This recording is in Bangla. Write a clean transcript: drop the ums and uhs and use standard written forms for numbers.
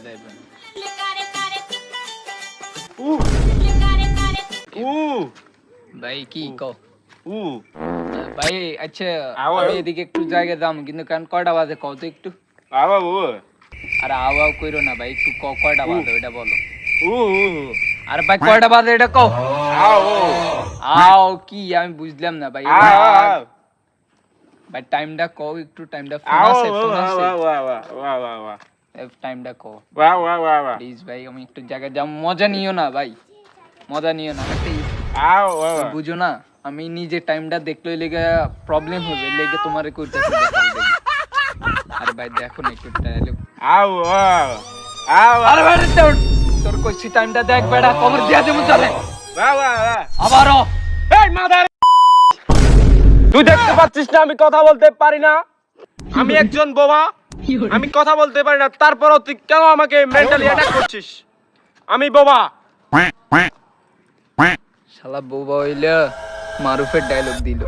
যাইবে না। উ উ ভাই কি কও উ ভাই? আচ্ছা আও, আমি আও। এদিকে একটু জায়গা দাম, কিন্তু কারণ কয়টা বাজে কও তো একটু। বাবা উ আরে আও আও কইরো না ভাই, একটু কয়টা বাজে ওইটা বলো। উ আরে ভাই কয়টা বাজে এটা কও। আও আও কি আমি বুঝলাম না ভাই। আও ভাই টাইমটা কও একটু, টাইমটা ফোন আও আছে, ফোন আছে, ওয়া টাইমটা কও ওয়া প্লিজ ভাই। আমি একটু জায়গা যাম, মজা নিও না ভাই, মজা নিও না প্লিজ। আও তুমি বুঝো না, আমি নিজে টাইমটা দেখলে লেগে প্রবলেম হবে, লেগে তোমারে কইতাছি দেখার লেগে। আরে ভাই দেখো না একটু ডায়লগ। আও আও আরে ভাই তোর কইছি টাইমটা দেখ বেটা, খবর দিয়া দেবো চলে ওয়া আবারও। এই মাদার, তুই দেখতে পাচ্ছিস না আমি কথা বলতে পারি না? আমি একজন বোবা, আমি কথা বলতে পারি না, তারপরও তুই কেন আমাকে মেন্টালি অ্যাটাক করছিস? আমি বোবা। শালা বউবা হইলে মারুফের ডায়লগ দিল।